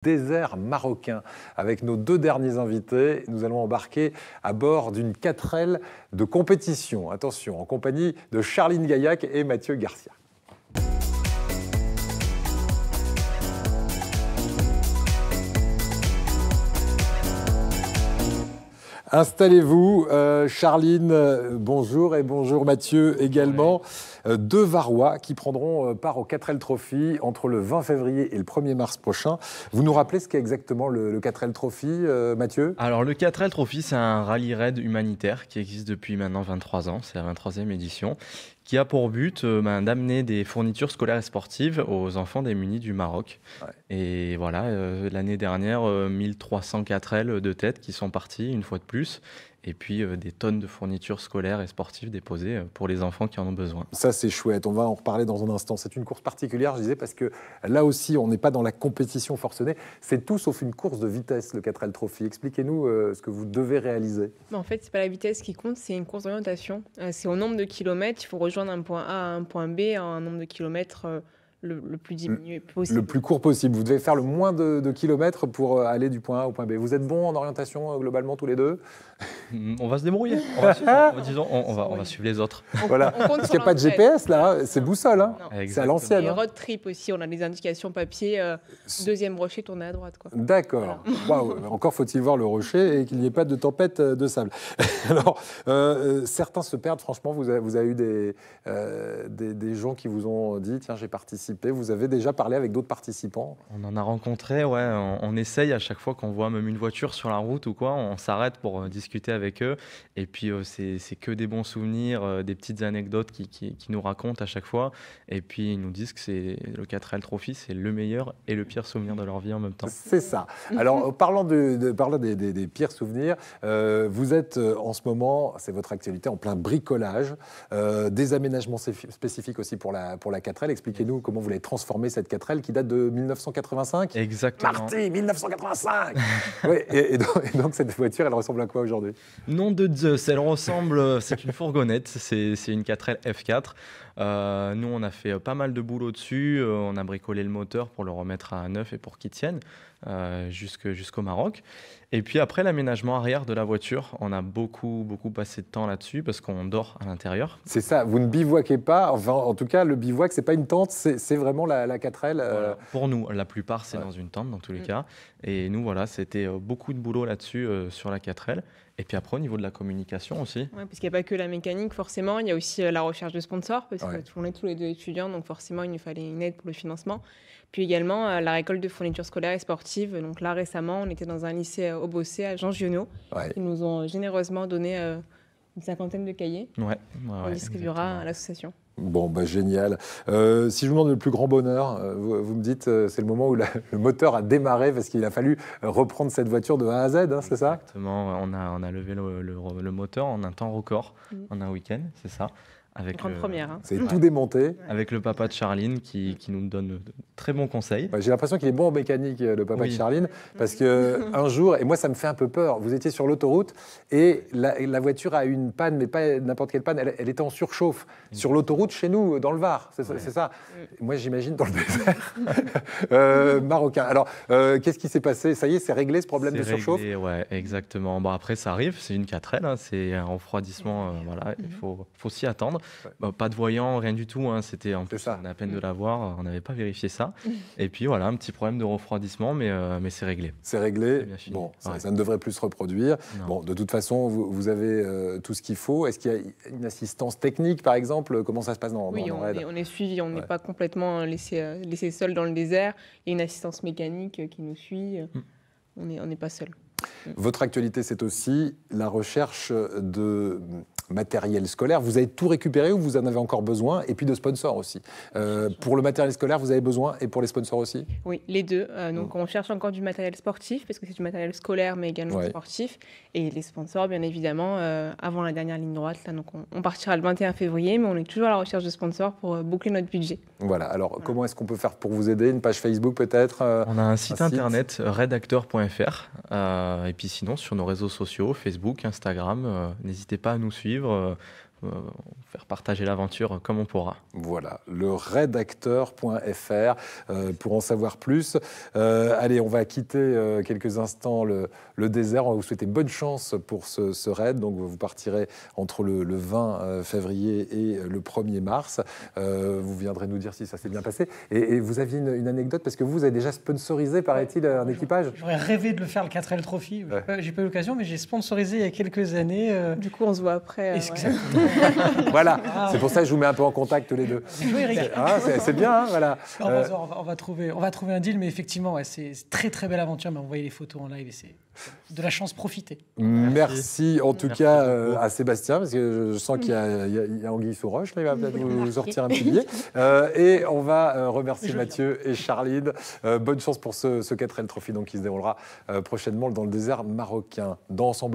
Désert marocain. Avec nos deux derniers invités, nous allons embarquer à bord d'une 4L de compétition. Attention, en compagnie de Charline Gaillac et Mathieu Garcia. Installez-vous, Charline, bonjour et bonjour Mathieu également. Deux Varois qui prendront part au 4L Trophy entre le 20 février et le 1er mars prochain. Vous nous rappelez ce qu'est exactement le 4L Trophy, Mathieu? Alors le 4L Trophy, c'est un rallye raid humanitaire qui existe depuis maintenant 23 ans, c'est la 23e édition, qui a pour but d'amener des fournitures scolaires et sportives aux enfants démunis du Maroc. Ouais. Et voilà, l'année dernière, 1300 4L de tête qui sont partis une fois de plus. Et puis des tonnes de fournitures scolaires et sportives déposées pour les enfants qui en ont besoin. Ça, c'est chouette. On va en reparler dans un instant. C'est une course particulière, je disais, parce que là aussi, on n'est pas dans la compétition forcenée. C'est tout sauf une course de vitesse, le 4L Trophy. Expliquez-nous ce que vous devez réaliser. En fait, ce n'est pas la vitesse qui compte, c'est une course d'orientation. C'est au nombre de kilomètres. Il faut rejoindre un point A à un point B à un nombre de kilomètres le plus diminué possible. Le plus court possible. Vous devez faire le moins de kilomètres pour aller du point A au point B. Vous êtes bons en orientation globalement tous les deux? On va se débrouiller. On va suivre les autres. Voilà. Parce qu'il n'y a pas de GPS là, c'est boussole. Hein. C'est à l'ancienne. Et road trip aussi, on a des indications papier. Deuxième rocher tourné à droite. D'accord. Voilà. Wow. Encore faut-il voir le rocher et qu'il n'y ait pas de tempête de sable. Alors, certains se perdent. Franchement, vous avez eu des gens qui vous ont dit tiens, j'ai participé. Vous avez déjà parlé avec d'autres participants? On en a rencontré, ouais. On essaye à chaque fois qu'on voit même une voiture sur la route ou quoi, on s'arrête pour discuter avec eux. Et puis c'est que des bons souvenirs, des petites anecdotes qui nous racontent à chaque fois. Et puis ils nous disent que c'est le 4L Trophy, c'est le meilleur et le pire souvenir de leur vie en même temps. C'est ça. Alors parlant des pires souvenirs, vous êtes en ce moment, c'est votre actualité, en plein bricolage, des aménagements spécifiques aussi pour la 4L. Expliquez-nous comment vous l'avez transformé cette 4L qui date de 1985. Exactement. Marty, 1985. Oui, et donc cette voiture, elle ressemble à quoi aujourd'hui? Nom de Zeus, elle ressemble, c'est une fourgonnette, c'est une 4L F4. Nous, on a fait pas mal de boulot dessus, on a bricolé le moteur pour le remettre à neuf et pour qu'il tienne jusqu'au Maroc. Et puis après, l'aménagement arrière de la voiture, on a beaucoup passé de temps là-dessus parce qu'on dort à l'intérieur. C'est ça, vous ne bivouaquez pas, enfin en tout cas le bivouac, c'est pas une tente, c'est vraiment la 4L. Voilà. Pour nous, la plupart c'est dans une tente dans tous les cas. Et nous, voilà, c'était beaucoup de boulot là-dessus sur la 4L. Et puis après, au niveau de la communication aussi. Ouais, parce qu'il n'y a pas que la mécanique, forcément. Il y a aussi la recherche de sponsors, parce qu'on est tous les deux étudiants, donc forcément, il nous fallait une aide pour le financement. Puis également, la récolte de fournitures scolaires et sportives. Donc là, récemment, on était dans un lycée au Bossé, à Jean Giono. Ils nous ont généreusement donné une 50aine de cahiers. On distribuera à l'association. Bon, génial. Si je vous demande le plus grand bonheur, vous me dites c'est le moment où le moteur a démarré parce qu'il a fallu reprendre cette voiture de A à Z, hein, c'est ça? Exactement, on a levé le moteur en un temps record, en un week-end, c'est ça. Avec grande première. Hein. C'est tout démonté. Avec le papa de Charline qui nous donne de très bons conseils. J'ai l'impression qu'il est bon en mécanique, le papa de Charline, parce qu'un jour, et moi ça me fait un peu peur, vous étiez sur l'autoroute et la voiture a eu une panne, mais pas n'importe quelle panne, elle était en surchauffe. Sur l'autoroute chez nous, dans le Var, c'est ça. Moi j'imagine dans le désert marocain. Alors, qu'est-ce qui s'est passé? Ça y est, c'est réglé ce problème de surchauffe? Oui, exactement. Bon, après ça arrive, c'est une 4L, hein, c'est un refroidissement, voilà, il faut s'y attendre. Pas de voyant, rien du tout. Hein. C'était en plus, on a à peine de l'avoir, on n'avait pas vérifié ça. Et puis voilà, un petit problème de refroidissement, mais c'est réglé. C'est réglé. Bon, ça ne devrait plus se reproduire. Non. Bon, de toute façon, vous avez tout ce qu'il faut. Est-ce qu'il y a une assistance technique, par exemple? Comment ça se passe dans raid? On est suivi, on n'est pas complètement laissé seul dans le désert. Il y a une assistance mécanique qui nous suit. On n'est pas seul. Votre actualité, c'est aussi la recherche de matériel scolaire. Vous avez tout récupéré ou vous en avez encore besoin? Et puis de sponsors aussi. Pour le matériel scolaire, vous avez besoin et pour les sponsors aussi? Oui, les deux. Donc on cherche encore du matériel sportif parce que c'est du matériel scolaire mais également sportif. Et les sponsors, bien évidemment, avant la dernière ligne droite. Là, donc on partira le 21 février, mais on est toujours à la recherche de sponsors pour boucler notre budget. Voilà. Alors comment est-ce qu'on peut faire pour vous aider? Une page Facebook peut-être? On a un site internet, redacteur.fr. Et puis sinon, sur nos réseaux sociaux, Facebook, Instagram, n'hésitez pas à nous suivre. faire partager l'aventure comme on pourra. Voilà, le redacteur.fr pour en savoir plus. Allez, on va quitter quelques instants le désert. On va vous souhaiter bonne chance pour ce raid. Donc, vous partirez entre le 20 février et le 1er mars. Vous viendrez nous dire si ça s'est bien passé. Et vous aviez une anecdote, parce que vous avez déjà sponsorisé, paraît-il, un équipage. J'aurais rêvé de le faire, le 4L Trophy. Ouais. J'ai pas eu l'occasion, mais j'ai sponsorisé il y a quelques années. Du coup, on se voit après. Voilà, c'est pour ça que je vous mets un peu en contact tous les deux. C'est bien, hein, voilà. On va trouver un deal, mais effectivement, c'est très très belle aventure. Mais on voyait les photos en live et c'est de la chance, profiter. Merci en tout cas à Sébastien, parce que je sens qu'il y a Anguille sous roche, là, il va peut-être vous sortir un petit billet. Et on va remercier Mathieu et Charline. Bonne chance pour ce 4L Trophy donc, qui se déroulera prochainement dans le désert marocain. Dans Ensemble